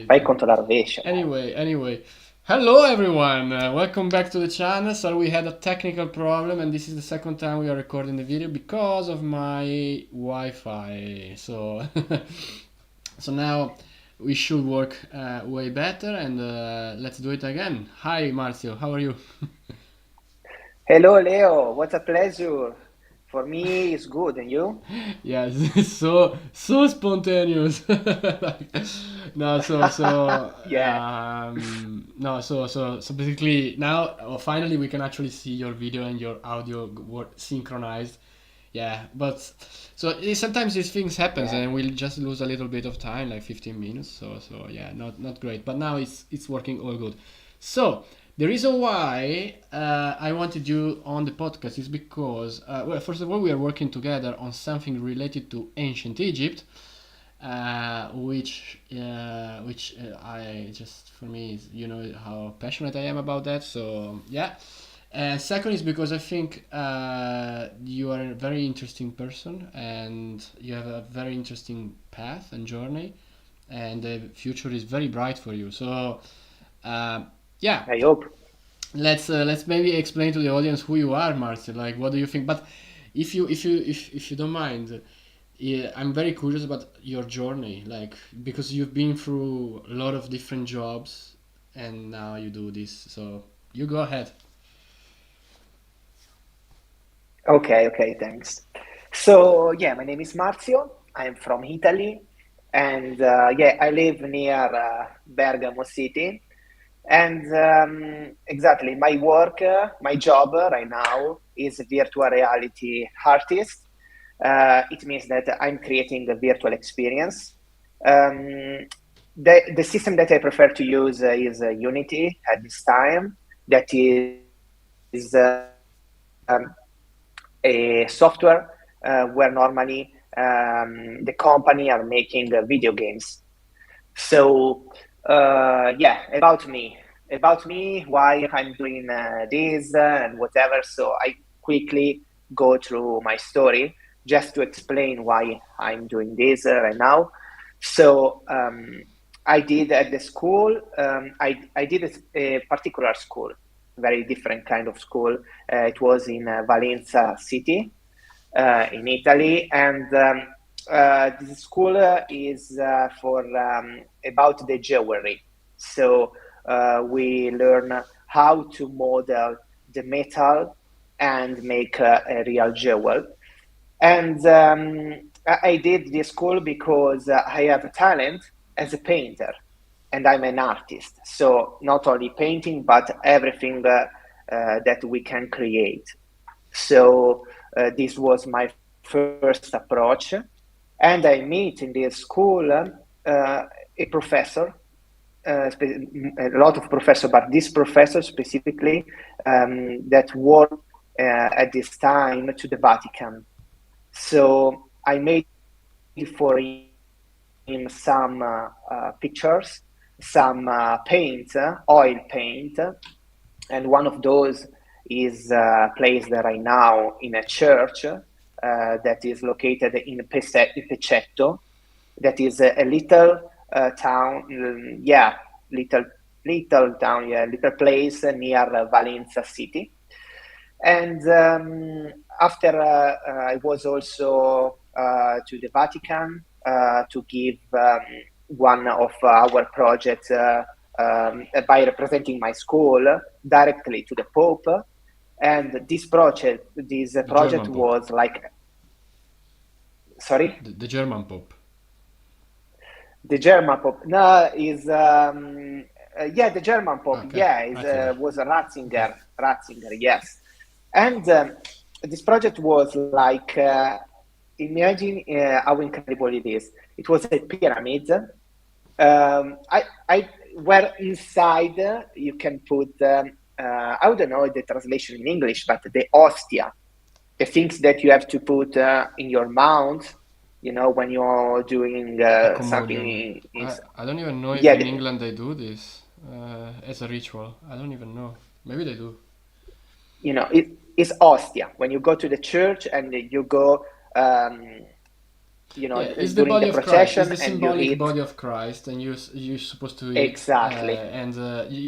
Vai contro la rovescia. Anyway. Hello everyone, welcome back to the channel. So we had a technical problem and this is the second time we are recording the video because of my Wi-Fi. So, so now we should work way better and let's do it again. Hi Marzio, how are you? Hello, Leo. What a pleasure. For me, it's good. And you? Yes, so spontaneous. Like, no, Yeah. so basically now finally we can actually see your video and your audio synchronized. Yeah, but sometimes these things happens Yeah. and we'll just lose a little bit of time, like 15 minutes. So yeah, not great. But now it's working all good. So the reason why I wanted you on the podcast is because, well, first of all, we are working together on something related to ancient Egypt, which I just for me, you know how passionate I am about that. So yeah. And second is because I think you are a very interesting person and you have a very interesting path and journey, and the future is very bright for you. So uh, yeah, I hope. let's maybe explain to the audience who you are, Marcel. Like, what do you think? But if you don't mind, yeah, I'm very curious about your journey. Like, because you've been through a lot of different jobs, and now you do this. So you go ahead. Okay, okay, thanks. So, yeah, my name is Marzio. I'm from Italy. And yeah, I live near Bergamo City. And exactly, my work, my job right now is virtual reality artist. It means that I'm creating a virtual experience. Um, the system that I prefer to use is Unity at this time. That is a software where normally the company are making video games. So yeah, about me, why I'm doing this and whatever. So I quickly go through my story just to explain why I'm doing this right now. So I did at the school. I did a particular school, very different kind of school. It was in Valencia city, in Italy, and this school is for about the jewelry. So we learn how to model the metal and make a real jewel. And I did this school because I have a talent as a painter, and I'm an artist. So not only painting, but everything that we can create. So this was my first approach, and I meet in this school a professor, a lot of professors, but this professor specifically that worked at this time to the Vatican. So I made for him some pictures, some paint, oil paint, and one of those is placed right now in a church that is located in Pecetto. That is a little town, yeah, little town, yeah, little place near Valencia city. And after I was also to the Vatican to give one of our projects by representing my school directly to the Pope. And this The project German Pope. was like, sorry, The German Pope. the German Pope. No, is yeah, the German Pope. Okay, Yeah, is Ratzinger. was Okay. Ratzinger. Yes, and this project was like imagine how incredible it is. It was a pyramid. I where inside you can put I don't know the translation in English, but the ostia, the things that you have to put in your mouth. You know when you're doing A something communion. in I don't even know if yeah, in England they do this as a ritual. I don't even know. Maybe they do. you know it is ostia when you go to the church and you go um, Yeah, it's the during body the of Christ. It's procession, the and you symbolic eat. body of Christ, and you're supposed to eat. Exactly. And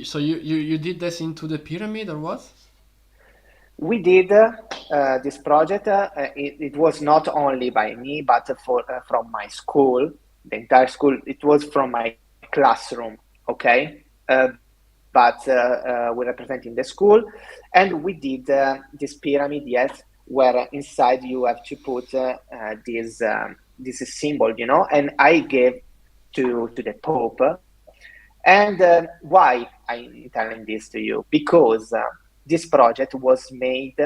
so you did this into the pyramid or what? We did this project. It was not only by me, but from my school, the entire school. It was from my classroom, okay? But we're representing the school, and we did this pyramid, yes, where inside you have to put this symbol, and I gave to the Pope. And why I'm telling this to you? Because this project was made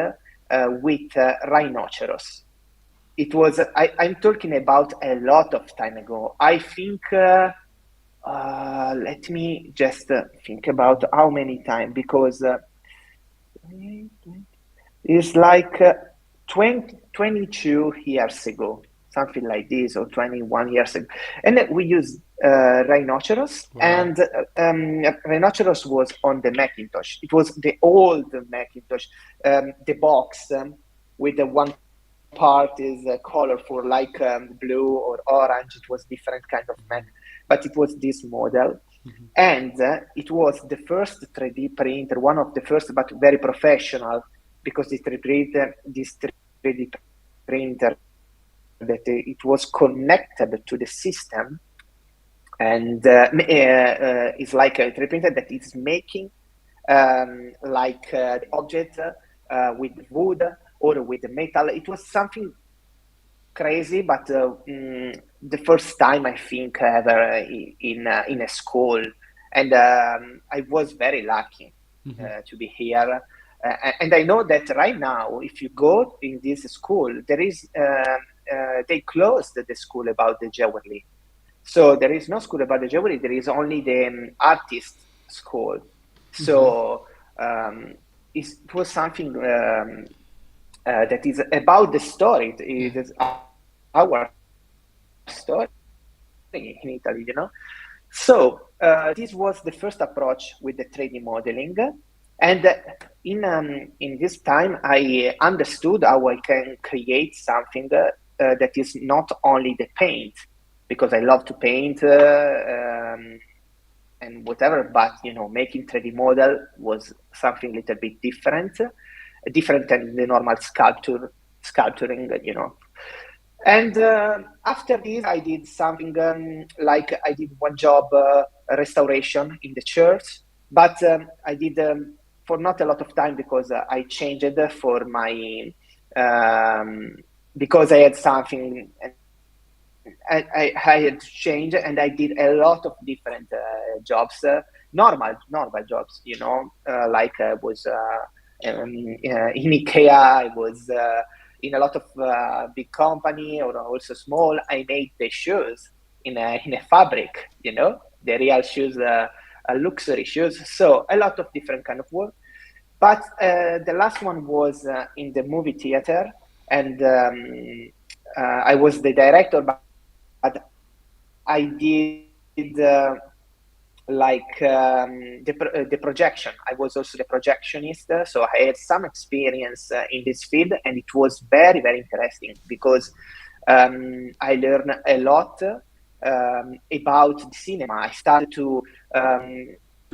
with rhinoceros. It was, I'm talking about a lot of time ago. I think, let me just think about how many time, because it's like 20, 22 years ago, something like this, or 21 years ago. And we used rhinoceros, Wow. and rhinoceros was on the Macintosh. It was the old Macintosh, the box with the one part is colorful, like blue or orange. It was different kind of Mac, but it was this model. And it was the first 3D printer, one of the first, but very professional, because this 3D printer that it was connected to the system, and it's like a 3D printer that is making like the object with wood or with metal. It was something crazy, but the first time I think ever in a school, and I was very lucky to be here. And I know that right now, if you go in this school, there is they closed the school about the jewelry. So there is no school about the jewelry. There is only the artist school. So it was something that is about the story. Yeah. It is our story in Italy. So this was the first approach with the 3D modeling, and in this time I understood how I can create something that is not only the paint, because I love to paint and whatever, but making 3D model was something a little bit different than the normal sculpturing. And after this, I did something like I did one job restoration in the church, but I did for not a lot of time, because I changed it for my um, because I had something. I had to change, and I did a lot of different jobs, normal jobs, like I was in IKEA, I was in a lot of big company, or also small. I made the shoes in a fabric, the real shoes, luxury shoes. So a lot of different kind of work. But the last one was in the movie theater, and I was the director, but I did like the projection. I was also the projectionist, so I had some experience in this field, and it was very, very interesting, because I learned a lot about the cinema. I started to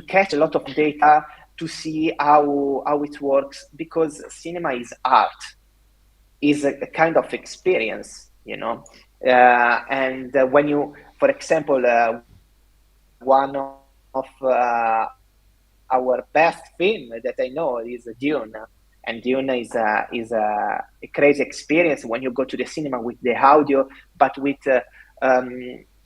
catch a lot of data to see how it works, because cinema is art, is a kind of experience, and when you, for example, one of our best film that I know is Dune, and Dune is a crazy experience when you go to the cinema with the audio, but with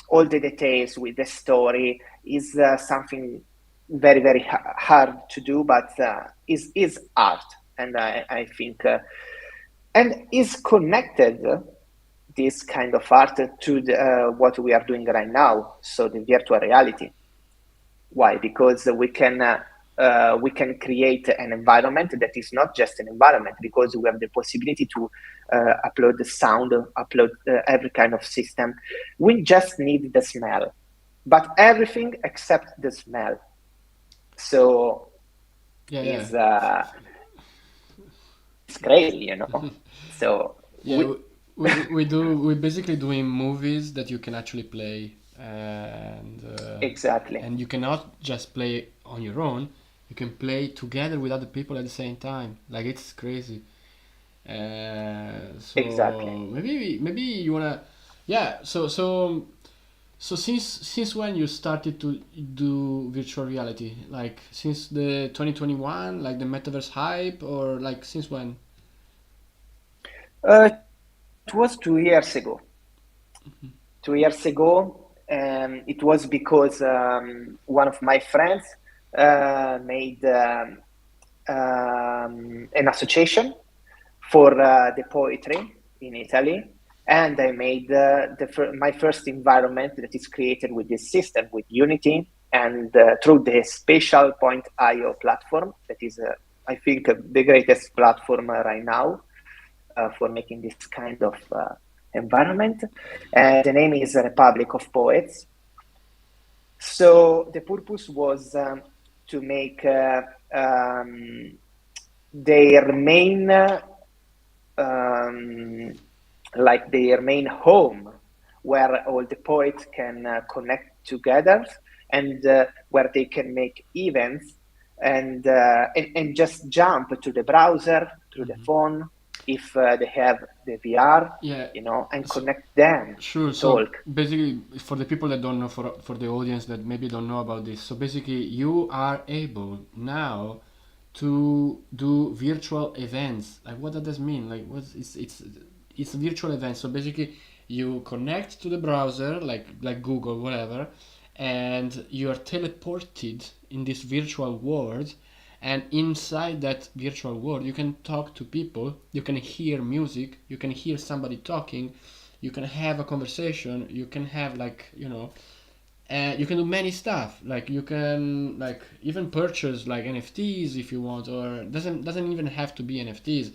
all the details, with the story, is something very, very hard to do, but is art, and I think and is connected, this kind of art, to what we are doing right now, so the virtual reality. Why? Because we can create an environment that is not just an environment, because we have the possibility to upload the sound, upload every kind of system. We just need the smell, but everything except the smell. So Yeah, yeah. is it's crazy. So Yeah, we we basically doing movies that you can actually play, Exactly, and you cannot just play on your own. You can play together with other people at the same time. Like it's crazy. exactly. So maybe you wanna, yeah. So since when you started to do virtual reality? Like since the 2021, like the metaverse hype, or like since when? It was 2 years ago. 2 years ago, it was because one of my friends made an association for the poetry in Italy, and I made my first environment that is created with this system with Unity and through the Spatial Point IO platform that is, I think, the greatest platform right now for making this kind of environment. The name is Republic of Poets. So the purpose was to make their main um, like their main home where all the poets can connect together and where they can make events and just jump to the browser through the phone if they have the VR, Yeah. and So connect them sure. to So talk. basically, for the people that don't know, for the audience that maybe don't know about this, so basically, you are able now to do virtual events. Like, what does this mean? Like, what's it's a virtual event. So basically, you connect to the browser, like Google, whatever, and you are teleported in this virtual world. And inside that virtual world, you can talk to people, you can hear music, you can hear somebody talking, you can have a conversation, you can have you can do many stuff. Like you can like even purchase like NFTs if you want, or doesn't even have to be NFTs.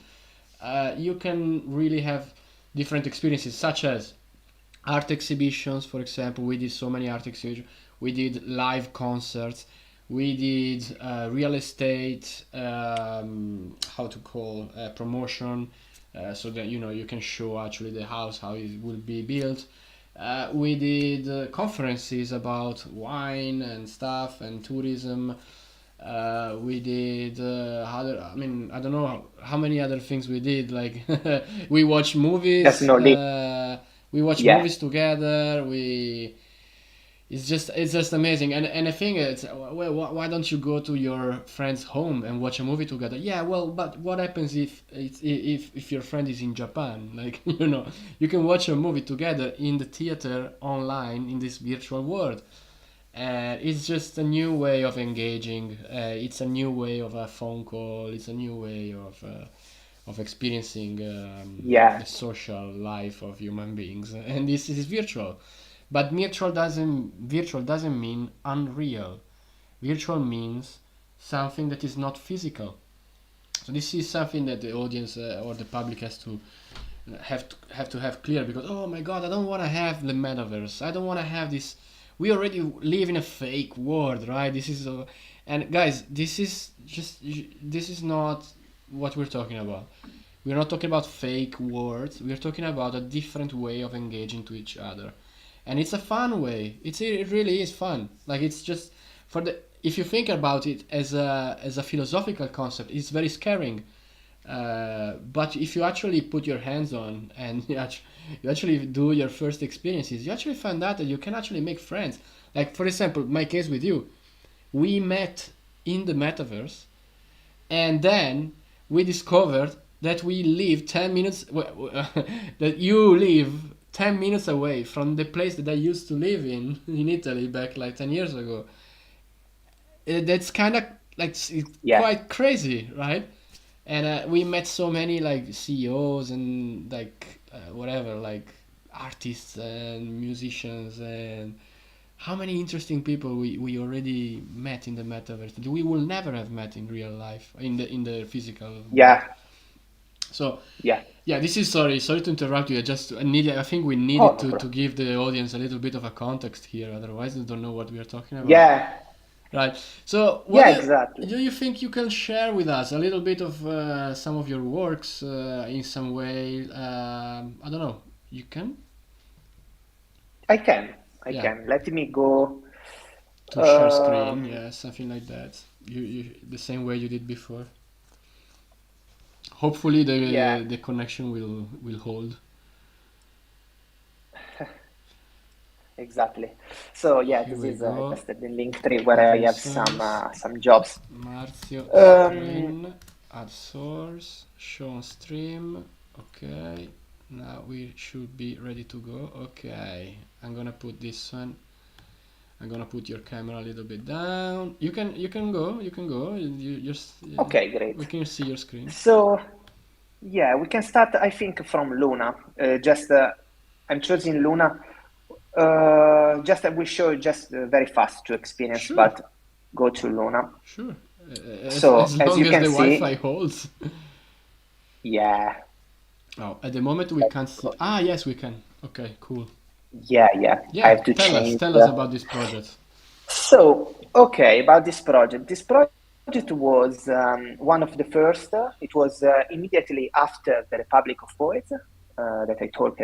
You can really have different experiences, such as art exhibitions. For example, we did so many art exhibitions. We did live concerts. We did real estate. How to call promotion, so that you can show actually the house how it will be built. We did conferences about wine and stuff and tourism. We did other. I mean, I don't know how many other things we did. Like we watched There's movies. no limit. We watch Yeah, movies together. We it's just amazing. And I think it's well, why don't you go to your friend's home and watch a movie together? Yeah, well, but what happens if your friend is in Japan? Like you can watch a movie together in the theater online in this virtual world. And it's just a new way of engaging. It's a new way of a phone call. It's a new way of experiencing yeah, the social life of human beings, and this is virtual. But virtual doesn't mean unreal. Virtual means something that is not physical. So this is something that the audience or the public has to have clear, because oh my god, I don't want to have the metaverse. I don't want to have this. We already live in a fake world, right? This is and guys, this is not what we're talking about. We're not talking about fake words. We're talking about a different way of engaging to each other, and it's a fun way. It really is fun. Like it's just for the if you think about it as a philosophical concept, it's very scaring. But if you actually put your hands on and you actually do your first experiences, you actually find out that you can actually make friends. Like for example, my case with you, we met in the metaverse, and then we discovered that we live 10 minutes that you live 10 minutes away from the place that I used to live in Italy back like 10 years ago. That's kind of like yeah, quite crazy, right? And we met so many like CEOs and like whatever, like artists and musicians, and how many interesting people we already met in the metaverse that we will never have met in real life in the physical world. yeah, So yeah. yeah, this is sorry to interrupt you. I think we Oh, needed no to problem. give the audience a little bit of a context here, otherwise they don't know what we are talking about. Yeah, Right. So, what Yeah, exactly. do you think you can share with us a little bit of some of your works in some way? I don't know. You can? I can. I Yeah. can. Let me go. To share screen, Um, yeah, something like that. You the same way you did before. Hopefully, yeah, the connection will hold. exactly. So yeah, Here this we is go. just the link tree where I have Resource. some jobs. Marzio Um, screen. Add source. Show on stream. Okay. Now we should be ready to go. Okay. I'm gonna put this one. I'm gonna put your camera a little bit down. You can go. You can go. okay, We great. can see your screen. So yeah, we can start. I think from Luna. Just I'm choosing Luna. Just we show just very fast to experience, Sure. but go to Luna. Sure. As So as long you as can the see, Wi-Fi holds. yeah, Oh, at the moment we can't see. Ah, yes, we can. Okay, cool. yeah, I Yeah, have to tell us. change. Tell us about this project. So, okay, about this project. This project was one of the first. It was immediately after the Republic of Poets that I talked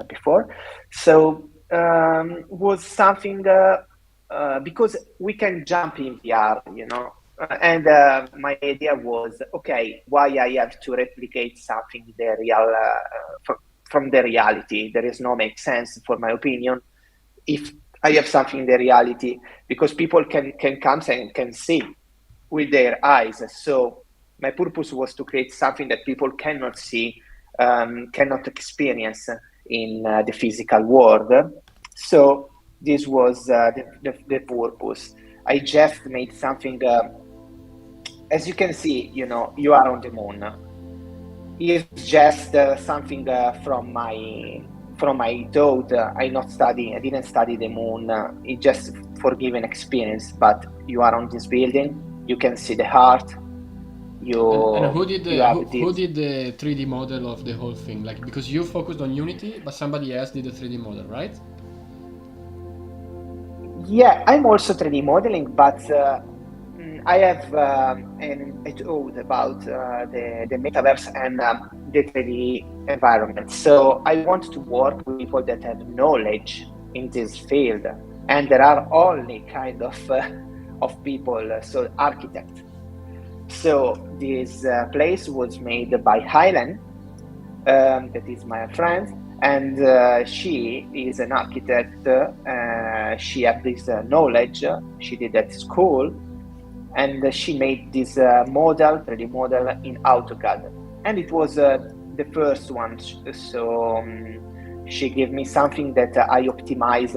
before. So, was something because we can jump in VR, you know. And my idea was, okay, why I have to replicate something the real from the reality? There is no make sense, for my opinion, if I have something in the reality, because people can come and can see with their eyes. So my purpose was to create something that people cannot see, cannot experience in the physical world. So this was the purpose. I just made something. As you can see, you know, you are on the moon. It's just something from my thought. I didn't study the moon. It just for given experience. But you are on this building. You can see the heart. And You you have who this. did the 3D model of the whole thing? Like because you focused on Unity, but somebody else did the 3D model, right? Yeah, I'm also 3D modeling, but I have a thought about the metaverse and the 3D environment. So I want to work with people that have knowledge in this field, and there are only kind of people, so architects. So this place was made by Highland, that is my friend, and she is an architect. She has this knowledge. She did at school, and she made this model, 3D model in AutoCAD, and it was the first one. So she gave me something that I optimized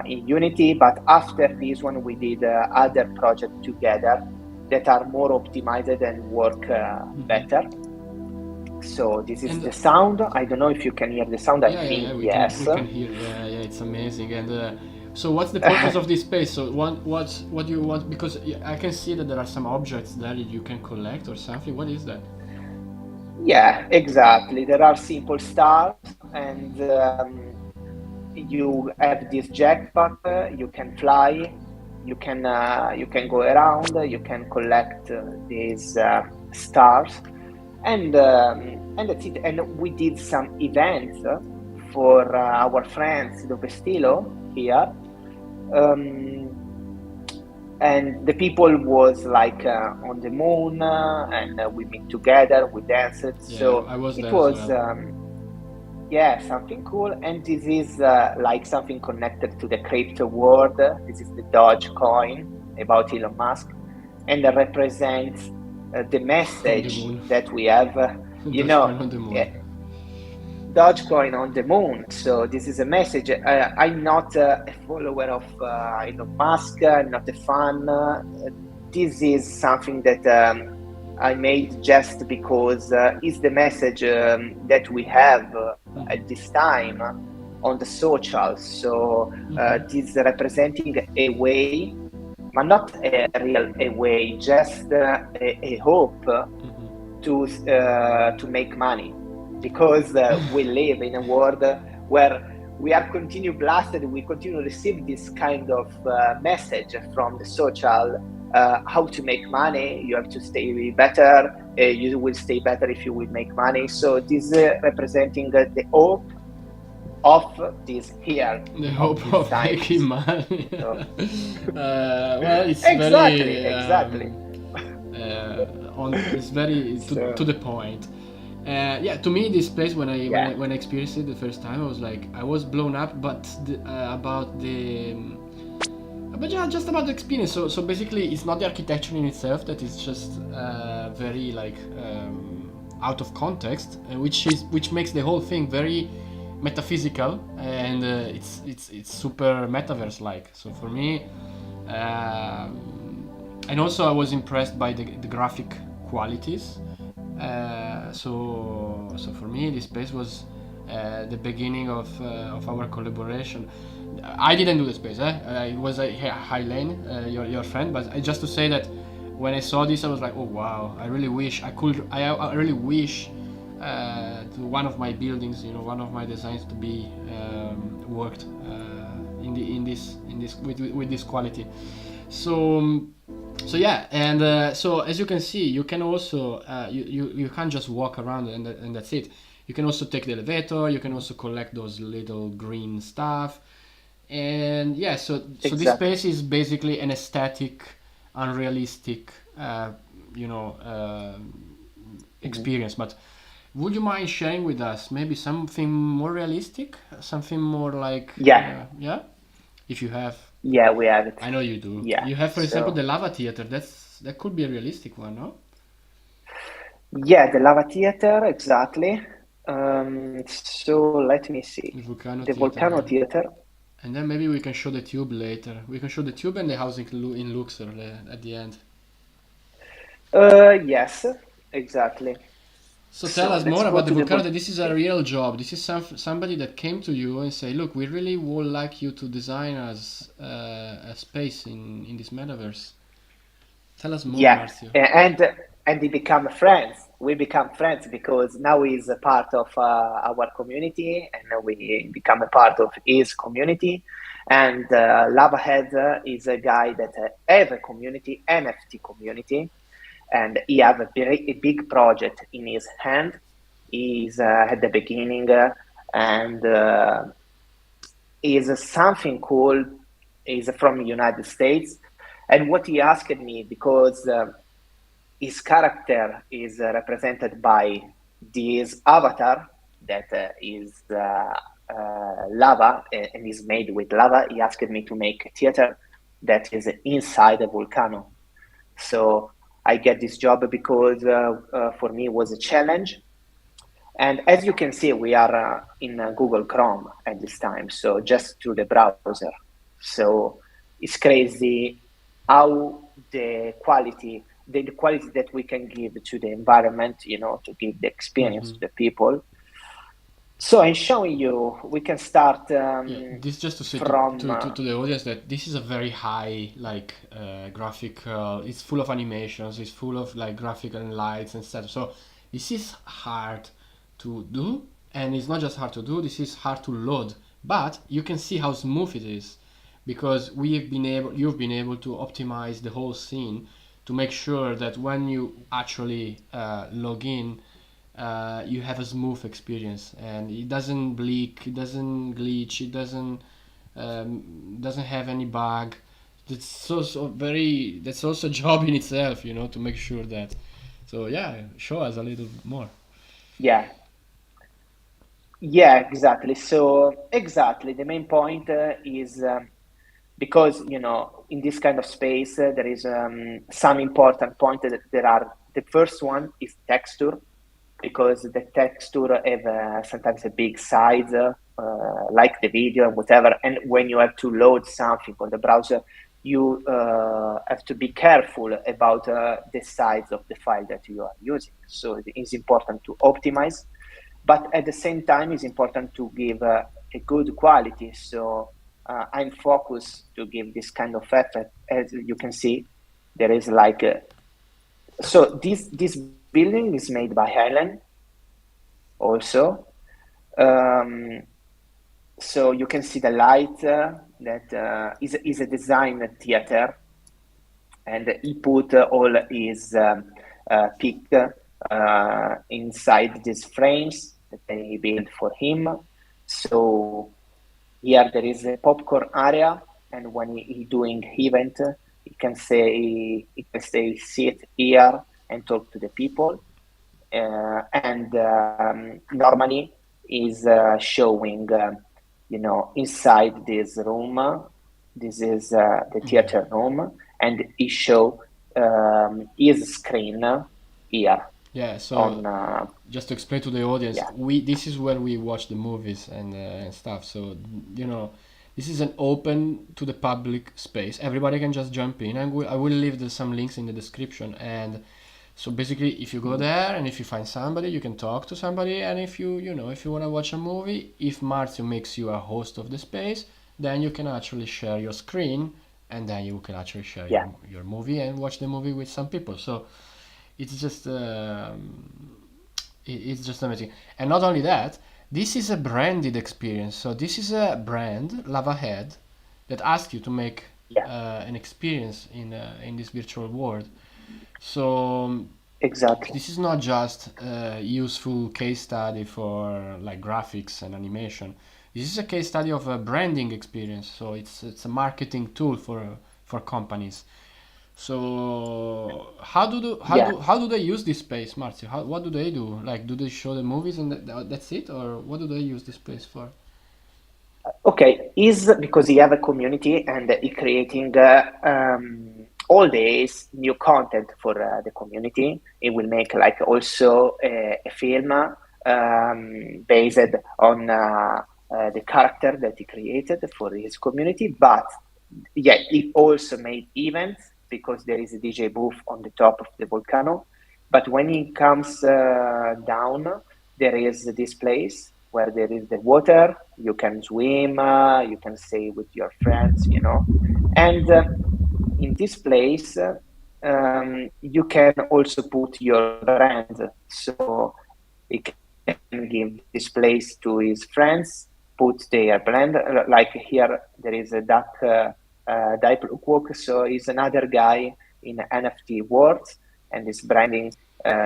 in Unity, but after this one, we did other projects together that are more optimized and work better. So this is And the sound. I don't know if you can hear the sound. I yeah, think we yes. can hear. Yeah, it's amazing. And so, what's the purpose of this space? So, what do you want? Because I can see that there are some objects there that you can collect or something. What is that? Yeah, exactly. There are simple stars, and you have this jackpot. You can fly. You can go around. You can collect these stars, and that's it. And we did some events for our friends Dope Stilo here. Um, and the people was like on the moon, and we meet together, we danced. Yeah, So I was it there as was well. yeah, something cool. And this is like something connected to the crypto world. This is the Doge coin about Elon Musk, and it represents the On the message moon, that we have. You know, Dogecoin on the uh, moon. Dogecoin on the moon. So this is a message. I'm not a follower of Elon Musk. I'm not a fan. This is something that I made just because it's the message that we have at this time on the socials. So this is representing a way, but not a real a way, just a hope to make money, because we live in a world where we are continue blasted. We continue to receive this kind of message from the social. How to make money? You have to stay better. You will stay better if you will make money. So this representing the hope of this here The of hope these of making times. money. So Well, it's exactly, very exactly. it's very to So the point. Yeah, to me, this place yeah, when I experienced it the first time, I was like, I was blown up, but but yeah, just about the experience. So basically, it's not the architecture in itself that is just very like out of context, which makes the whole thing very metaphysical, and it's super metaverse like. So for me, and also I was impressed by the graphic qualities. So for me, this space was the beginning of our collaboration. I didn't do the space, it was Hylane, your friend. But just to say that when I saw this, I was like, oh wow! I really wish I could. I really wish to one of my buildings, one of my designs to be worked in this with this quality. So so yeah, and so as you can see, you can also you can't just walk around and that's it. You can also take the elevator. You can also collect those little green stuff, and yeah. So this exactly. space is basically an aesthetic, unrealistic, you know, Mhm. experience. But would you mind sharing with us maybe something more realistic, something more like Yeah, yeah, if you have? yeah, we have it. I know you do. Yeah. You have, for example, So the lava theater. That could be a realistic one, no? yeah, the lava theater, exactly. So let me see. The volcano The theater, volcano yeah. theater. And then maybe we can show the tube later. We can show the tube and the house in Luxor at the end. Yes, exactly. So tell So us let's more go about the to the volcano. That this is a real job. This is somebody that came to you and say, "Look, we really would like you to design us a space in this metaverse." Tell us more, yeah, Marzio. and we become friends. We become friends because now he's a part of our community, and we become a part of his community. And Lavahead is a guy that have a community, NFT community, and he have a big project in his hand. He's at the beginning, and is something cool. Is from the United States, and what he asked me because his character is represented by this avatar that is lava and is made with lava. He asked me to make a theater that is inside a volcano. So I get this job because for me it was a challenge. And as you can see, we are in Google Chrome at this time, so just through the browser. So it's crazy how the quality that we can give to the environment, to give the experience Hmm. to the people. So I'm showing you, we can start Yeah, this just to say from, to the audience that this is a very high like graphical. It's full of animations. It's full of like graphical and lights and stuff. So this is hard to do, and it's not just hard to do. This is hard to load, but you can see how smooth it is because you've been able to optimize the whole scene to make sure that when you actually log in, you have a smooth experience and it doesn't bleak, it doesn't glitch, it doesn't have any bug. That's also a job in itself, to make sure that. So yeah, show us a little more. yeah, yeah, exactly. So exactly, the main point is because in this kind of space there is some important point that there are. The first one is texture, because the texture have sometimes a big size, like the video and whatever. And when you have to load something on the browser, you have to be careful about the size of the file that you are using. So it is important to optimize, but at the same time, it's important to give a good quality. So I'm focused to give this kind of effect. As you can see, there is like so this building is made by Helen also. Um, So you can see the light that is a design theater, and he put all his pick inside these frames that they built for him. So here there is a popcorn area, and when he doing event, he can say sit here and talk to the people, and normally is showing inside this room. This is the Yeah. theater room, and he show his screen here Yeah, so on just to explain to the audience, yeah, we this is where we watch the movies and stuff. So you know, this is an open to the public space. Everybody can just jump in, and I will leave some links in the description. And so basically, if you go mm, there and if you find somebody, you can talk to somebody. And if if you want to watch a movie, if Marzio makes you a host of the space, then you can actually share your screen, and then you can actually share yeah, your movie and watch the movie with some people. So it's just it's just amazing. And not only that, this is a branded experience. So this is a brand, Lava Head, that asks you to make yeah, an experience in this virtual world. So exactly, this is not just a useful case study for like graphics and animation. This is a case study of a branding experience. So it's a marketing tool for companies. So yeah. how do they use this space, Marzio? What do they do? Like, do they show the movies and that's it, or what do they use this place for? Okay, is because he have a community and he creating all days new content for the community. He will make like also a film based on the character that he created for his community. But yeah, he also made events because there is a DJ booth on the top of the volcano. But when he comes down, there is this place where there is the water. You can swim, you can stay with your friends. And in this place, you can also put your brand. So he can give this place to his friends, put their brand. Like here, there is a Dialogue, so he's another guy in NFT world, and is branding.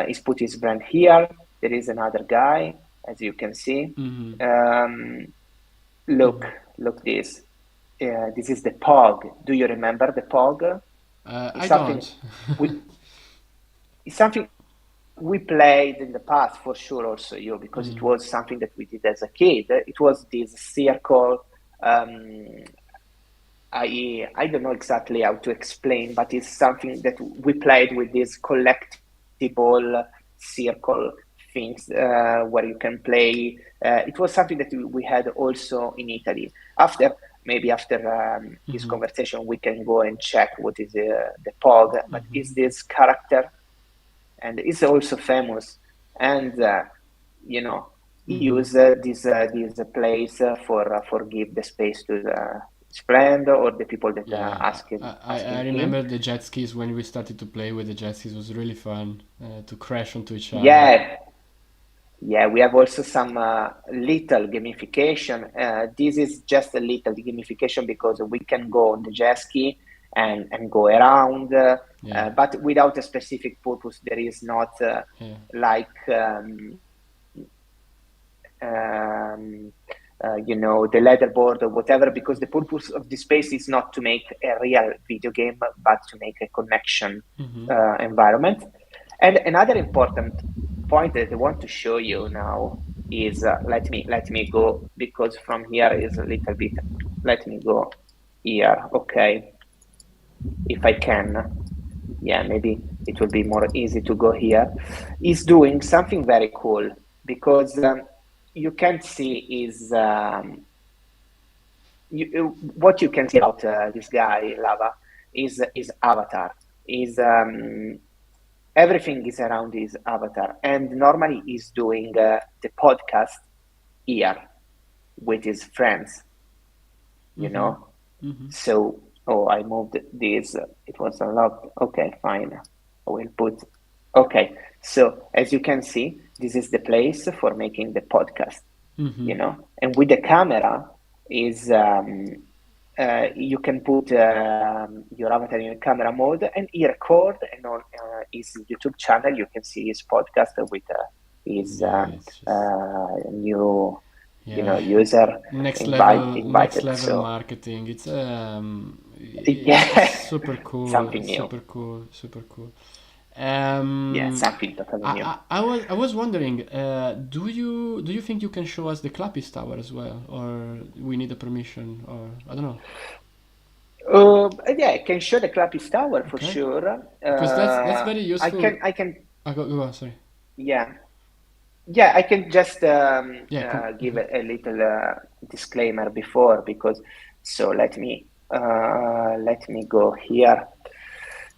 He's put his brand here. There is another guy, as you can see. Mm-hmm. Um, look, Mm-hmm. look this. This is the POG. Do you remember the POG? It's I something don't. we it's something we played in the past for sure. Also, you because it Mm, was something that we did as a kid. It was this circle. Um, I don't know exactly how to explain, but it's something that we played with this collectible circle things where you can play. It was something that we had also in Italy. Maybe after this mm-hmm. conversation, we can go and check what is the POG, but Mm-hmm. is this character and is also famous, and Mm-hmm. use this place for give the space to his friend or the people that Yeah, I asking him. remember the jet skis when we started to play with the jet skis. It was really fun to crash onto each other. Yeah, yeah, we have also some little gamification. This is just a little gamification because we can go on the jet ski and go around, Yeah, but without a specific purpose. There is not yeah. like the leaderboard or whatever, because the purpose of this space is not to make a real video game, but to make a connection Mm-hmm. environment. And another important point that I want to show you now is let me go, because from here is a little bit. Let me go here, okay, if I can. Yeah, maybe it will be more easy to go here. Is doing something very cool because you can see is what you can see about this guy Lava is avatar is everything is around his avatar, and normally he's doing the podcast here with his friends you Mm-hmm. know Mm-hmm. so oh, I moved this, it was unlocked. Okay, fine, I will put. Okay, so as you can see, this is the place for making the podcast, Mm-hmm. and with the camera is you can put your avatar in camera mode, and he record, and on his YouTube channel you can see his podcast with his Yeah, it's just new, yeah, user next invited. level So marketing. It's yeah, super cool. something It's new. super cool. Super cool. Yeah, Um, something totally new. I was wondering, do you think you can show us the Clappis Tower as well, or we need a permission, or I don't know. Yeah, I can show the Clappis Tower for Okay, sure. because that's very I useful. can, Go on, sorry. yeah. Yeah, I can just Yeah, give a little disclaimer before, because so let me go here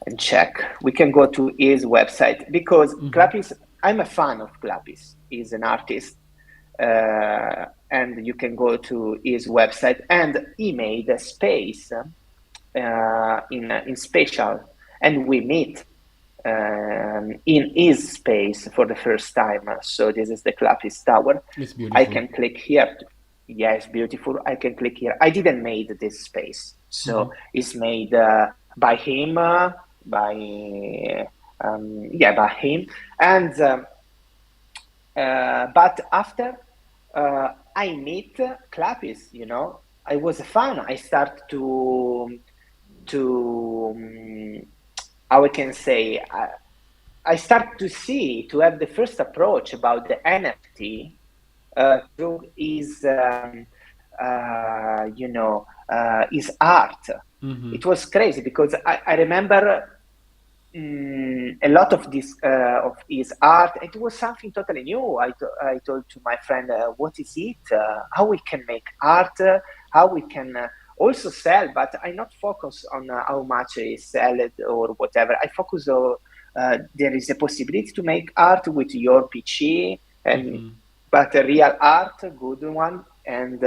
and check. We can go to his website, because Mm-hmm. Clapis. I'm a fan of Clapis. He's an artist, and you can go to his website, and he made a space in spatial, and we meet in his space for the first time. So this is the Clapis Tower. It's I beautiful. can click here. Yeah, it's beautiful. I can click here. I didn't made this space, Mm-hmm. so it's made by him, by him, and but after I meet Clapis, I was a fan. I start to how I can say. I start to have the first approach about the NFT through his art. Mm-hmm. It was crazy, because I remember a lot of this of his art. It was something totally new. I told to my friend, what is it? How we can make art? How we can also sell? But I not focus on how much I sell it or whatever. I focus on there is a possibility to make art with your PC, and Mm-hmm. but a real art, a good one. And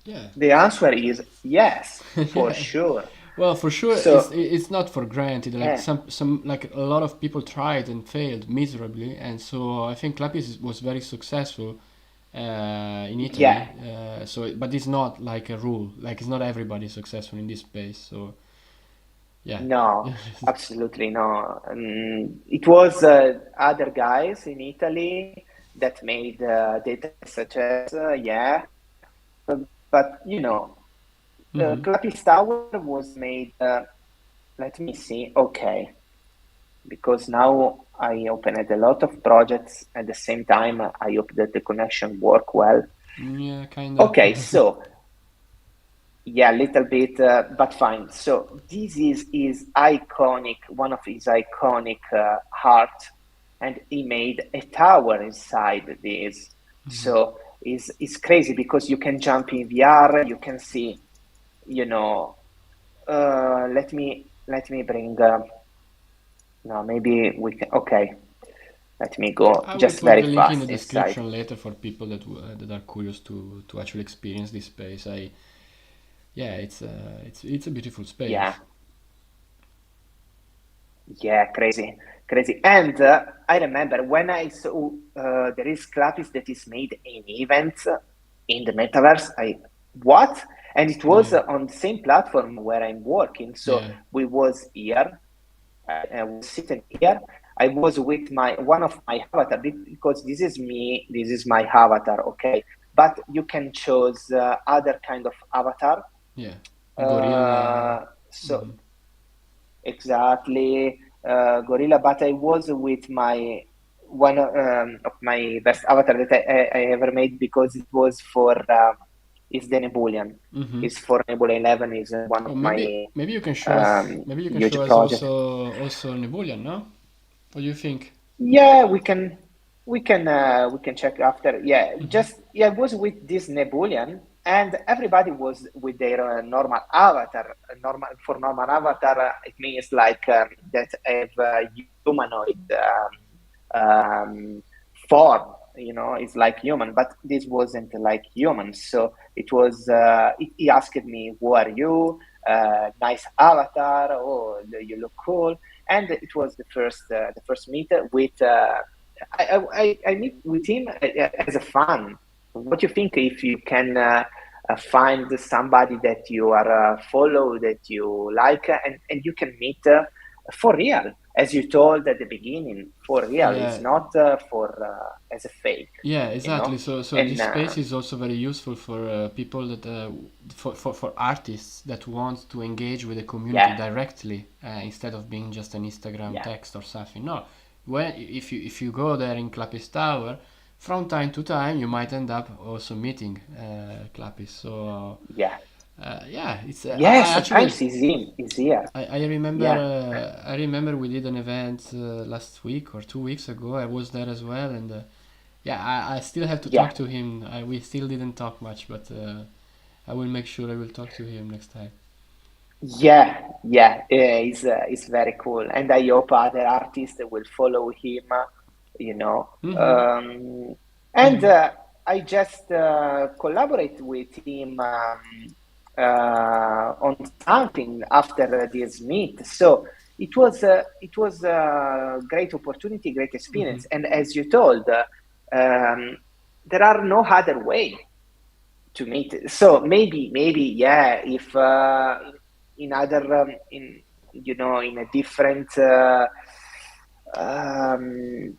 Yeah. the answer is yes, for Yeah. sure. Well, for sure, So it's not for granted. Like yeah, some like a lot of people tried and failed miserably, and so I think Clapis was very successful in yeah. Italy. But it's not like a rule. Like it's not everybody successful in this space. So yeah. No, absolutely no. It was other guys in Italy that made data such as yeah, but Mm-hmm. Clapis Tower was made. Let me see. Okay, because now I opened a lot of projects at the same time. I hope that the connection work well. Yeah, kinda. Okay, so yeah, a little bit, but fine. So this is his iconic, one of his iconic art, and he made a tower inside this. Mm-hmm. So it's crazy, because you can jump in VR, you can see, you know. Let me bring. No, maybe we can. Okay, let me go I will just put very the link in the fast inside. description later for people that are curious to actually experience this space. Yeah, it's a beautiful Yeah, space. yeah, crazy, crazy. And I remember when I saw there is Clapis that is made an event in the metaverse. What? And it was Yeah, on the same platform where I'm working. So yeah. we was here. I was sitting here. I was with my one of my avatar, because this is me. This is my avatar. Okay, but you can choose other kind of avatar. Yeah, gorilla. So Hmm. exactly, gorilla. But I was with my one of my best avatar that I ever made, because it was for is the Nebulian. Hmm. Is for Nebula 11. Is one of Oh, my maybe you can show us. Maybe you can show huge us project. also Nebulian, no? What do you think? Yeah, we can check after. Yeah, Hmm. just yeah, it was with this Nebulian, and everybody was with their normal avatar. Normal for normal avatar, it means like that have humanoid form. It's like human, but this wasn't like human. So it was. He asked me, "Who are you? Nice avatar. Oh, you look cool." And it was the first meet with I meet with him as a fan. What do you think if you can find somebody that you are follow, that you like, and you can meet for real, as you told at the beginning, for real. It's Yeah, not for as a fake, yeah, you know. exactly. So And this space is also very useful for people that for artists that want to engage with the community yeah, directly instead of being just an Instagram yeah, text or something. No, when if you go there in Clapis Tower, from time to time you might end up also meeting Clapis. So yeah, yeah, it's yeah. I actually Sometimes it's here. I remember Yeah, I remember we did an event last week or 2 weeks ago. I was there as well, and yeah, I still have to yeah. talk to him. We still didn't talk much, but I will make sure I will talk to him next time. Yeah. It's very cool, and I hope other artists will follow him. You know, Mm-hmm. and Mm-hmm. I just collaborate with him on something after this meet. So it was a great opportunity, great Mm-hmm. experience, and as you told, um, there are no other way to meet. So maybe yeah, if in other in in a different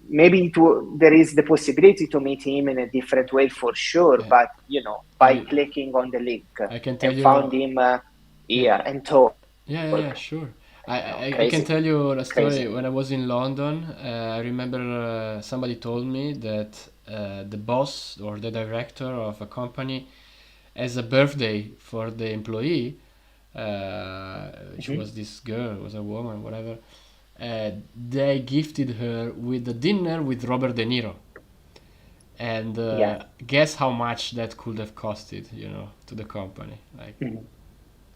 maybe there is the possibility to meet him in a different way for sure, Yeah, but by I clicking on the link I can tell and you. found him Yeah, here and talk, yeah, sure. I can crazy, tell you a story. crazy. When I was in London, I remember somebody told me that the boss or the director of a company as a birthday for the employee, which Mhm. was this girl, was a woman, whatever. They gifted her with a dinner with Robert De Niro, and Yeah. guess how much that could have costed, to the company? Like Mhm.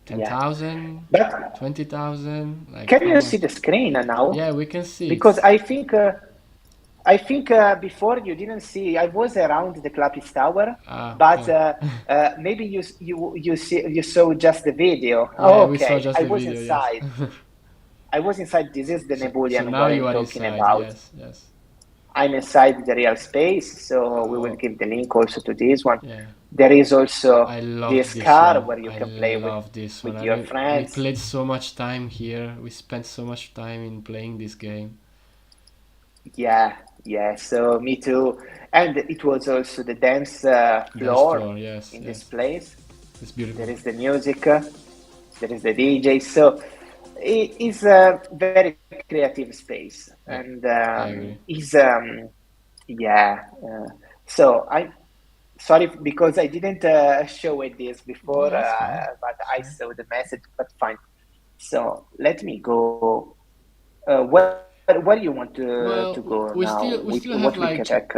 ten Yeah, thousand, but 20,000. Like can how you see much? the screen now? Yeah, we can see Because it. I think before you didn't see. I was around the Clapis Tower, Ah, but okay. maybe you saw just the video. Yeah, Oh, we saw okay. just I the was video. Yes. inside. I was inside. This is the So Nebulian now where you I'm are talking inside. about. Yes, yes. I'm inside the real space, so we will Oh, give the link also to this one. yeah. There is also I loved this this car one. where you I can play with love this one. with your We friends. played so much time here. We spent so much time in playing this game. Yeah, yeah. So me too. And it was also the dance Dance floor floor. Yes, in this yes. place. It's There beautiful. is the music, there is the DJ. So it is a very creative space, and Yeah, I agree. yeah. So I sorry because I didn't show it this before, No, it's fine. but It's I fine. saw the message. But fine. So let me go. Where you want to Well, go now? we still we still What we have can check?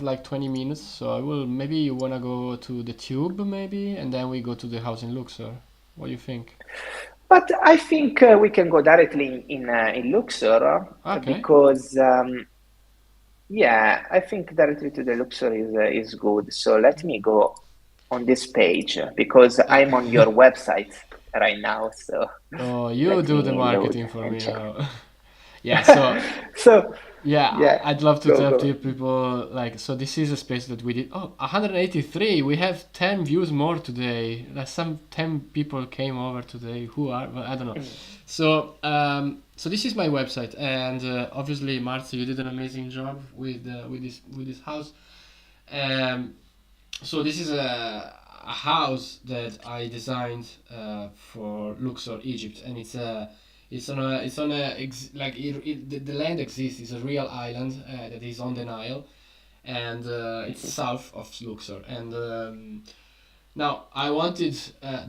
like 20 minutes, so I will maybe you wanna go to the tube maybe, and then we go to the house in Luxor. What do you think? But I think we can go directly in Luxor Okay. because yeah, I think directly to the Luxor is good. So let me go on this page because Uh, I'm on your website right now. So oh, you let do the me load marketing for and me check. now. Yeah, so So yeah, yeah, I'd love to go tell go. to people like so this is a space that we did. Oh, 183. We have 10 views more today. Like some 10 people came over today. Who are? Well, I don't know. Mm. So this is my website, and obviously, Marzio, you did an amazing job with this house. Um, so this is a house that I designed for Luxor, Egypt, and the land exists. It's a real island that is on the Nile, and it's Mhm. south of Luxor. And now I wanted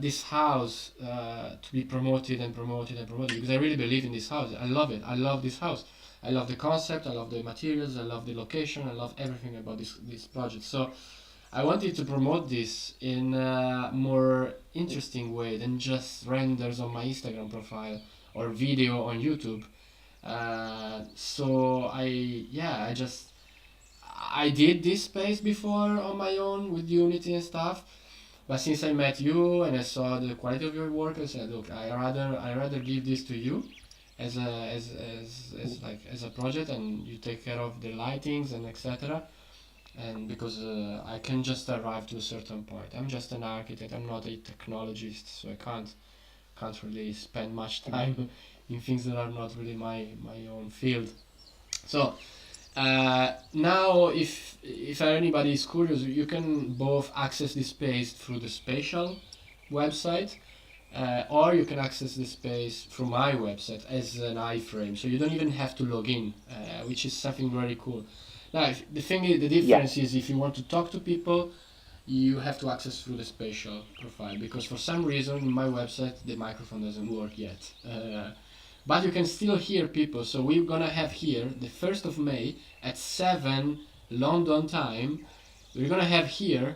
this house to be promoted and promoted and promoted because I really believe in this house. I love it. I love this house. I love the concept. I love the materials. I love the location. I love everything about this project. So I wanted to promote this in a more interesting way than just renders on my Instagram profile or video on YouTube. So I did this space before on my own with Unity and stuff. But since I met you and I saw the quality of your work, I said, look, I rather give this to you as a project, and you take care of the lightings and etc. and because I can just arrive to a certain point. I'm just an architect. I'm not a technologist, so I can't really spend much time in things that are not really my own field. So now, if anybody is curious, you can both access this space through the spatial website, or you can access the space through my website as an iframe. So you don't even have to log in, which is something very cool. Now, the thing is, the Yeah, difference is if you want to talk to people, you have to access through the spatial profile because for some reason in my website the microphone doesn't work yet. But you can still hear people. So we're gonna have here the 1st of May at 7 London time. We're gonna have here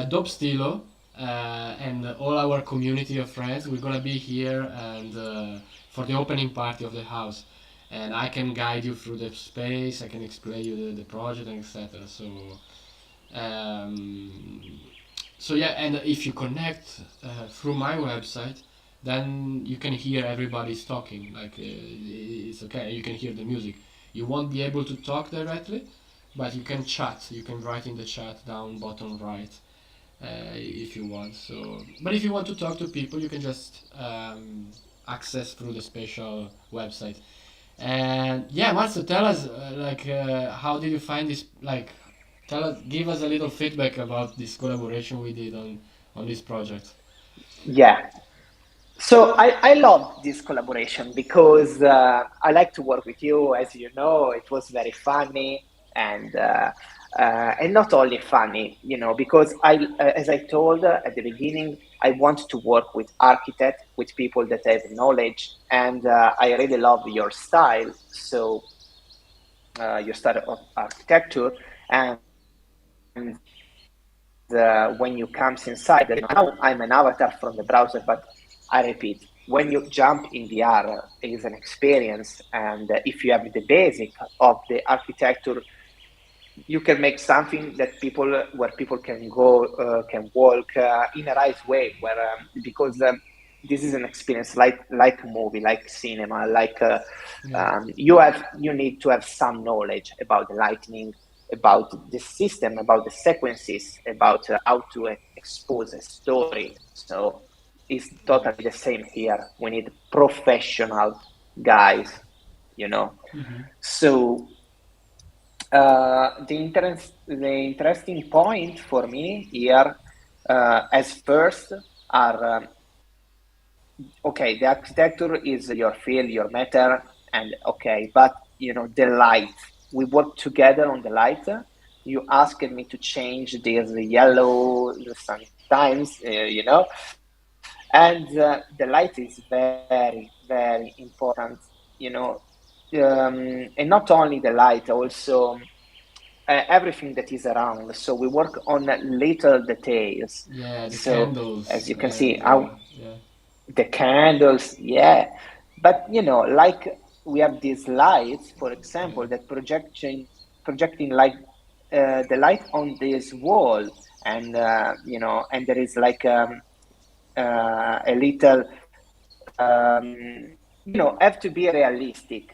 Dob Stilo and all our community of friends. We're gonna be here and for the opening party of the house. And I can guide you through the space. I can explain you the project and etc. Um, so yeah, and if you connect through my website, then you can hear everybody's talking. Like it's okay, you can hear the music. You won't be able to talk directly, but you can chat. You can write in the chat down bottom right if you want. So, but if you want to talk to people, you can just access through the special website. And yeah, Marzio, tell us how did you find this? Like, tell us, give us a little feedback about this collaboration we did on this project. yeah. So I love this collaboration because I like to work with you. As you know, it was very funny and and not only funny, because as I told at the beginning, I want to work with architects, with people that have knowledge, and I really love your style. So your style of architecture, and when you comes inside, now I'm an avatar from the browser, but I repeat, when you jump in VR, it is an experience, and if you have the basic of the architecture, you can make something that people where people can go can walk in a right way where because this is an experience like a movie, like cinema, like Yeah. you need to have some knowledge about the lightning, about the system, about the sequences, about how to expose a story. So it's Yeah. totally the same here. We need professional guys, you know. Mm-hmm. So the interesting point for me here, as first, are okay. The architecture is your field, your matter, and okay, but the light. We work together on the light. You asked me to change this yellow sometimes, and the light is very important. You know, and not only the light, also everything that is around. So we work on little details. Yeah, the So candles as you can see, and yeah. the candles, yeah. But like we have these lights, for Yeah. example, that projecting like the light on this wall, and and there is like a little have to be realistic,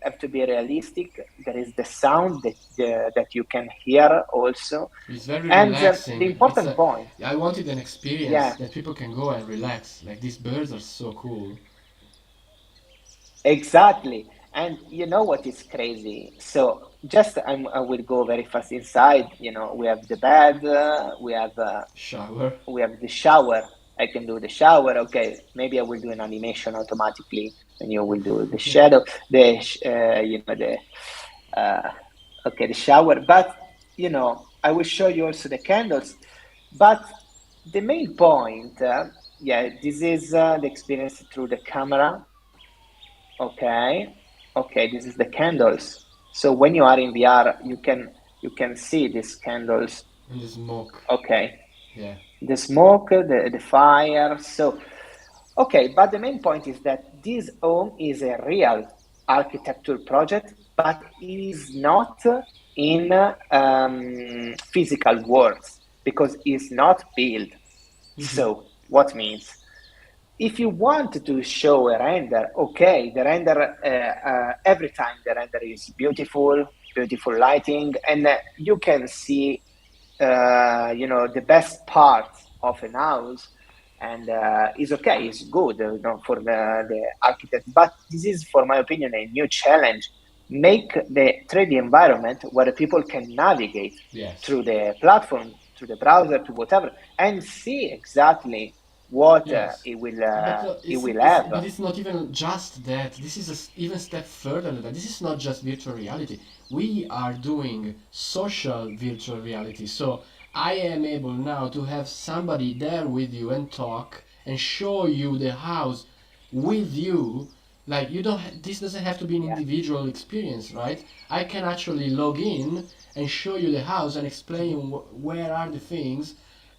there is the sound that you can hear also, It's very and the relaxing. It's important a. point, I wanted an experience yeah, that people can go and relax. Like these birds are so cool. exactly. And you know what is crazy? So just I will go very fast inside. We have the bed, Shower. we have the shower. I can do the shower. Okay, maybe I will do an animation automatically, and you will do the shadow, the uh, okay, the shower. But I will show you also the candles. But the main point, yeah, this is the experience through the camera. Okay, okay, this is the candles. So when you are in VR, you can see these candles. And the smoke. Okay, Yeah. the smoke, the fire. So, okay, but the main point is that this home is a real architecture project, but is not in physical words because it's not built. Mm-hmm. So, what means? If you want to show a render, okay, the render every time the render is beautiful, beautiful lighting, and you can see. the best part of an house, and is okay, it's good, for the architect. But this is, for my opinion, a new challenge. Make the 3D environment where people can navigate Yes. through the platform, through the browser, to whatever, and see exactly what Yes. But it will it's have. but it's not even just that. This is even step further than that. This is not just virtual reality. We are doing social virtual reality. So I am able now to have somebody there with you and talk and show you the house with you. Like you don't. This doesn't have to be an Yeah. individual experience, right? I can actually log in and show you the house and explain where are the things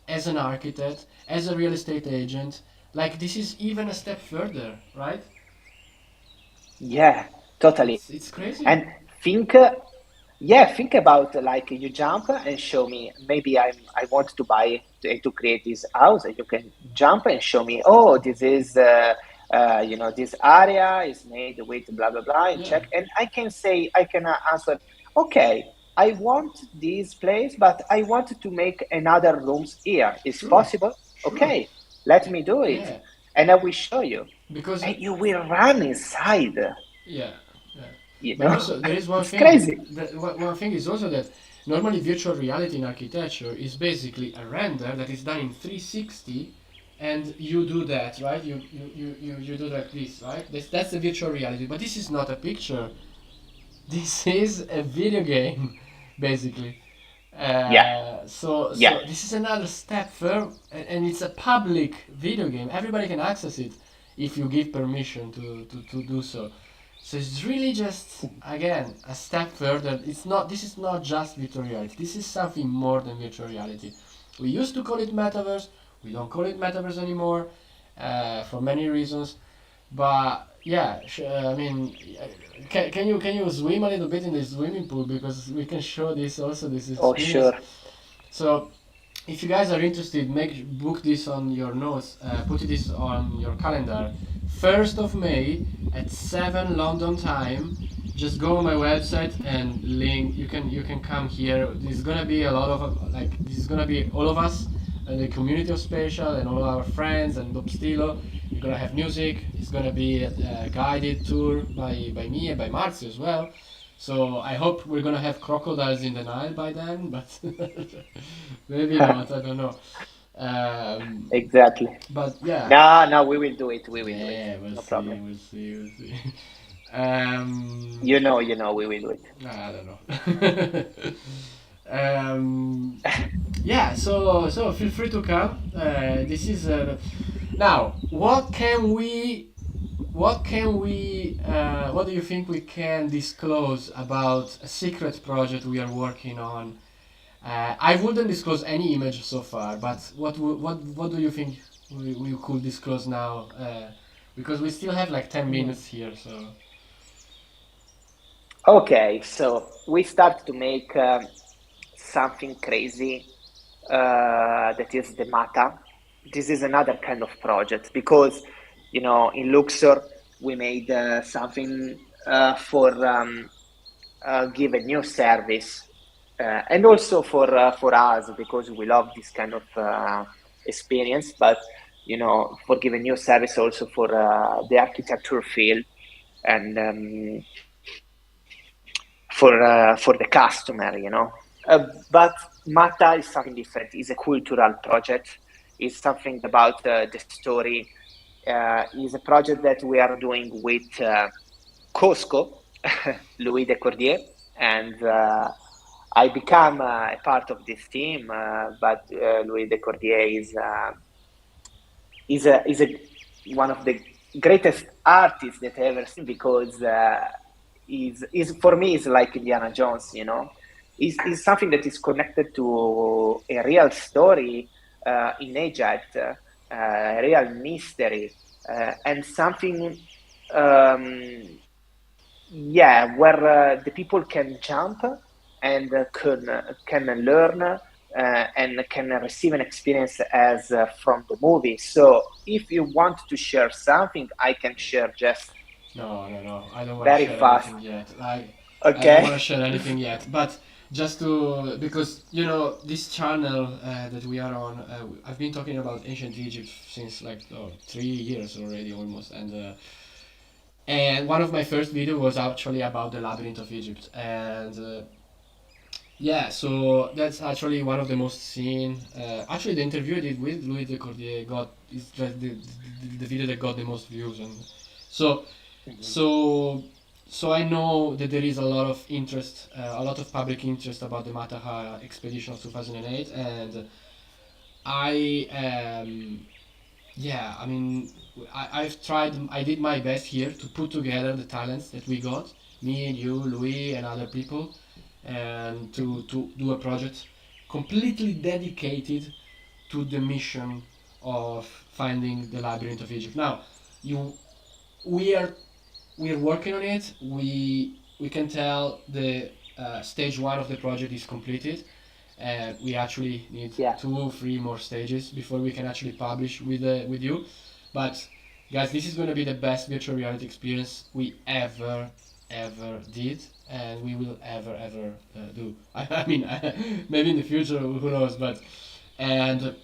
as an architect, as a real estate agent. Like this is even a step further, right? Yeah, totally. It's crazy. And think, yeah, think about, like, you jump and show me. Maybe I want to buy to create this house, and you can jump and show me. Oh, this is this area is made with blah blah blah, and Yeah, check. And I can say, I can answer. Okay, I want this place, but I want to make another rooms here. Is sure, possible? sure. Okay, let me do it, Yeah, and I will show you, because and you will run inside. yeah, yeah. You But know, also there is one it's thing. crazy. One thing is also that normally virtual reality in architecture is basically a render that is done in 360, and you do that, right? You do like this, right? That's the virtual reality. But this is not a picture. This is a video game, basically. Yeah, yeah, So this is another step further, and it's a public video game. Everybody can access it if you give permission to do so. So it's really just again a step further. It's not. This is not just virtual reality. This is something more than virtual reality. We used to call it metaverse. We don't call it metaverse anymore, for many reasons. But yeah, I mean, can you swim a little bit in the swimming pool because we can show this also this oh, experience. sure. So if you guys are interested, make book this on your notes. Put this on your calendar. 1st of May at 7 London time. Just go on my website and link. You can come here. There's gonna be a lot of this is gonna be all of us, the community of Spatial and all our friends and Bob Stilo. We're gonna have music. It's gonna be a guided tour by me and by Marzio as well. So I hope we're gonna have crocodiles in the Nile by then, but maybe not. I don't know. Um, Exactly. but yeah, No, no, we will do it. We will do it. yeah, we'll No see, problem. we'll see, we'll see. Um, We will do it. I don't know. um, yeah, so feel free to come. This is now. What do you think we can disclose about a secret project we are working on? I wouldn't disclose any image so far, but what do you think we could disclose now? Because we still have like 10 minutes here, so Okay, so we start to make something crazy, that is the Mata. This is another kind of project because, in Luxor, we made something for give a new service, and also for us, because we love this kind of experience. But for give a new service also for the architecture field, and for the customer. But Mata is something different. It's a cultural project. It's something about the story. It's a project that we are doing with Costco, Louis de Cordier, and I become a part of this team. But Louis de Cordier is a one of the greatest artists that I ever seen, because is for me is like Indiana Jones. Is something that is connected to a real story in Egypt, a real mystery, and something, um, yeah, where the people can jump and can learn, and can receive an experience as from the movie. So if you want to share something, I can share just no, no, no. I don't want to very share fast. anything yet. I don't Okay. want to share anything yet. But just to because you know this channel that we are on, I've been talking about ancient Egypt since like 3 years already almost, and one of my first video was actually about the labyrinth of Egypt, and yeah, so that's actually one of the most seen. Actually, the interview I did with Louis de Cordier got is just the video that got the most views, and so Mhm. so so I know that there is a lot of interest, a lot of public interest about the Mataha expedition of 2008, and I yeah, I mean, I've tried, I did my best here to put together the talents that we got, me and you, Louis, and other people, and to do a project completely dedicated to the mission of finding the labyrinth of Egypt. Now, you, we are we are working on it. We can tell the stage one of the project is completed, and we actually need Yeah, 2 3 more stages before we can actually publish with you. But guys, this is going to be the best virtual reality experience we ever did, and we will ever do. I mean, maybe in the future, who knows? But and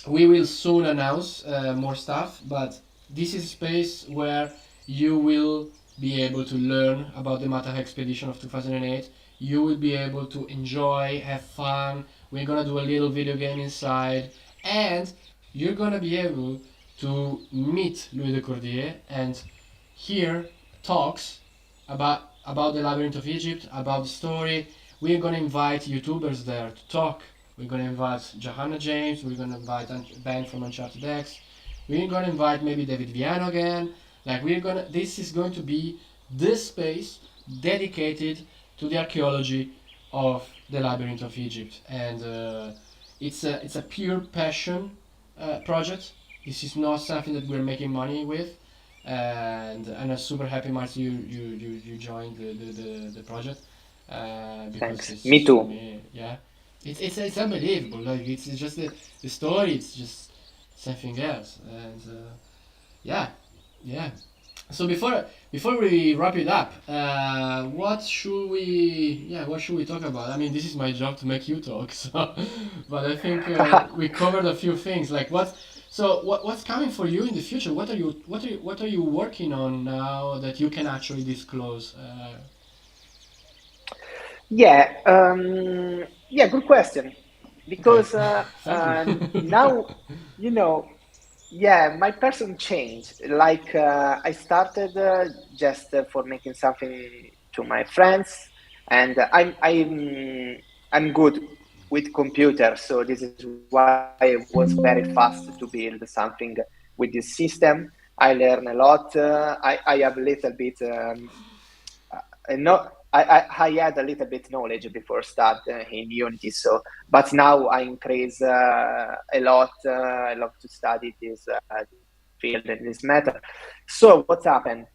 we will soon announce more stuff, but this is a space where you will be able to learn about the Mataha expedition of 2008. You will be able to enjoy, have fun. We're gonna do a little video game inside, and you're gonna be able to meet Louis de Cordier and hear talks about the labyrinth of Egypt, about the story. We're gonna invite YouTubers there to talk. We're gonna invite Johanna James. We're gonna invite Ben from Uncharted X. We're gonna invite maybe David Viano again. Like we're gonna. This is going to be this space dedicated to the archaeology of the labyrinth of Egypt, and it's a pure passion project. This is not something that we're making money with, and I'm super happy, Marty, you joined the project because thanks. it's Me just for too. me, yeah, it's unbelievable. Like it's just the story. It's just something else, and yeah, yeah. So before we wrap it up, what should we talk about? I mean, this is my job to make you talk, so but I think we covered a few things. Like what's coming for you in the future? What are you working on now that you can actually disclose? Yeah, yeah, good question. Okay, Because thank you. now, you know, yeah, my person changed. Like I started just for making something to my friends, and I'm good with computers, so this is why it was very fast to build something with this system. I learn a lot. I have a little bit. No, I had a little bit knowledge before start in Unity, so but now I increase a lot. I love to study this field and this matter. So what happened?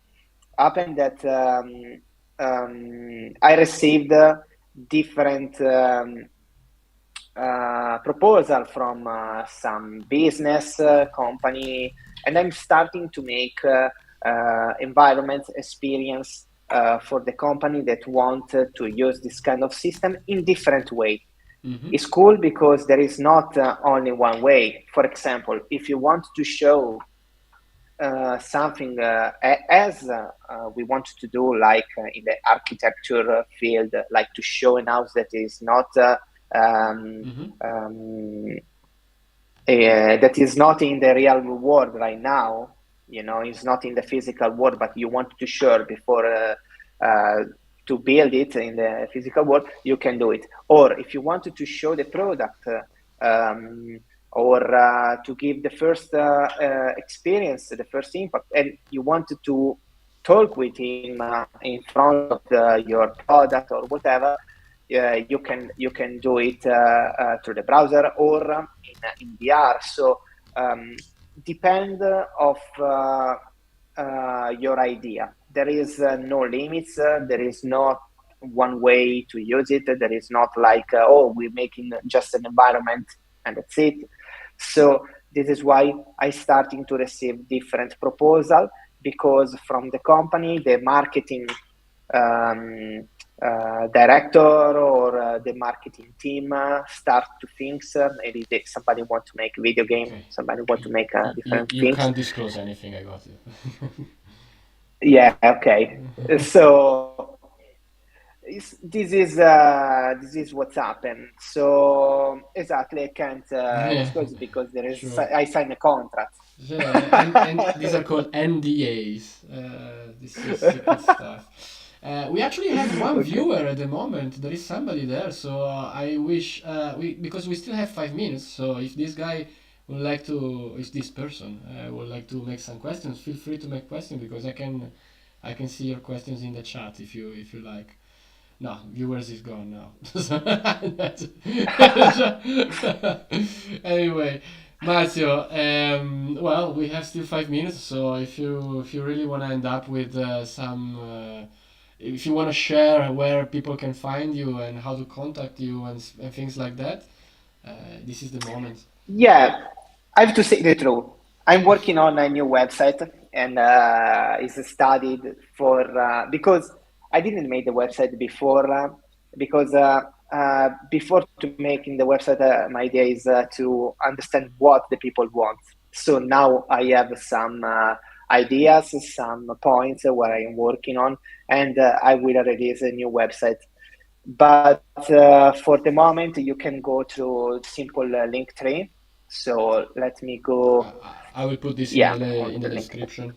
Happened that I received different proposal from some business company, and I'm starting to make environment experience for the company that want to use this kind of system in different way. Mm-hmm. It's cool because there is not only one way. For example, if you want to show something as we want to do, like in the architecture field, like to show a house that is not um, Mm-hmm. um, that is not in the real world right now. It's not in the physical world, but you want to show before uh, to build it in the physical world, you can do it. Or if you wanted to show the product, or to give the first experience, the first impact, and you wanted to talk with him in front of your product or whatever, you can do it through the browser or in VR. So depend of your idea. There is no limits. There is not one way to use it. There is not like oh, we're making just an environment and that's it. So this is why I starting to receive different proposal, because from the company the marketing um, director or the marketing team start to think. Maybe somebody want to make a video game, Okay. somebody want to make different You things. can't disclose anything. I got you. Yeah, okay. So this is what's happened. So exactly, I can't Yeah, disclose it because there is sure. I signed a contract. Yeah, and these are called NDAs. This is secret stuff. We actually have one Okay. viewer at the moment. There is somebody there, so I wish we because we still have 5 minutes. So if this guy would like to, if this person would like to make some questions, feel free to make questions because I can see your questions in the chat if you like. No, viewers is gone now. So anyway, Marzio, well, we have still 5 minutes, so if you really want to end up with if you want to share where people can find you and how to contact you and things like that, this is the moment. Yeah, I have to say the truth. I'm working on a new website, and it's studied for because I didn't make the website before because before to making the website, my idea is to understand what the people want. So now I have some ideas, some points where I am working on, and I will release a new website. But for the moment, you can go to simple link tree. So let me I, go, I will put this yeah, in on the the link. description.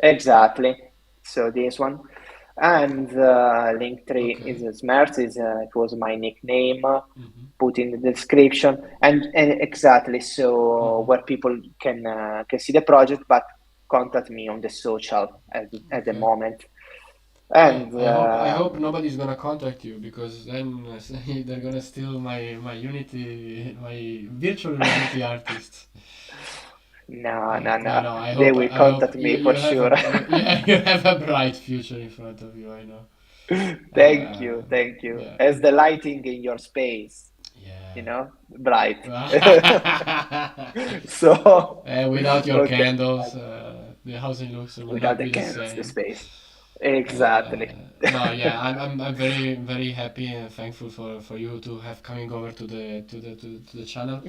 Exactly. So this one. And Linktree Okay. is Smart, it was my nickname, Mm-hmm. put in the description. And exactly, so Mm-hmm. where people can see the project, but contact me on the social at the Okay. moment. Yeah, And I hope nobody's gonna contact you because then they're gonna steal my Unity, my virtual reality artist. no, no, No, no, no. I they hope will I hope contact you me you for have sure. a you have a bright future in front of you. I know. Thank you. Yeah, As the lighting in your space, yeah. bright. So, Without your okay, candles, the house in Luxor will without not the be the candles, the same. space. Exactly. No, yeah, I'm very very happy and thankful for you to have coming over to the channel.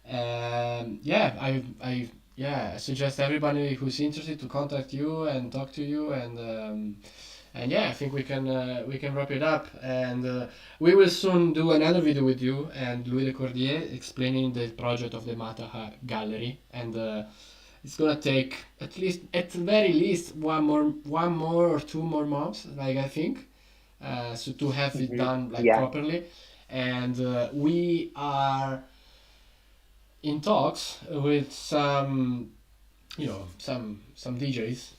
Yeah, I suggest everybody who's interested to contact you and talk to you and yeah, I think we can wrap it up and we will soon do another video with you and Louis de Cordier explaining the project of the Mata Gallery and it's gonna take at the very least one more or 2 more months, like I think, so to have it Mhm. done like Yeah, properly, and we are in talks with some DJs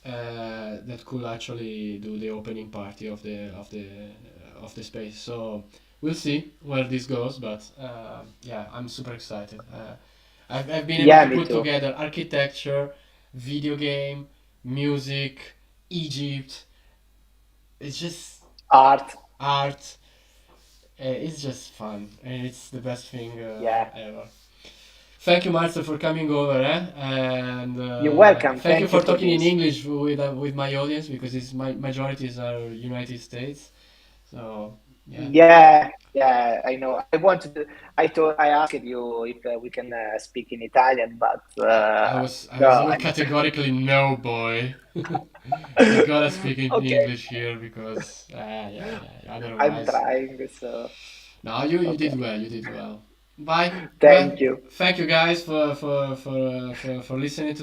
that could actually do the opening party of the space. So we'll see where this goes, but yeah, I'm super excited. I've been able yeah, to me put too. together architecture, video game, music, Egypt. It's just Art, art. It's just fun, and it's the best thing yeah. ever. Thank you, Marcel, for coming over, and You're welcome. thank you Thank you for for talking in this. English with my audience because it's my majorities are United States. So yeah, Yeah, yeah, I know. I asked you if we can speak in Italian, but I was no, told I'm categorically no, boy. You gotta speak in okay. English here because yeah. I'm Otherwise, trying, so no, you did okay. well. You did well. Bye. Well, Thank you. thank you guys for listening to this.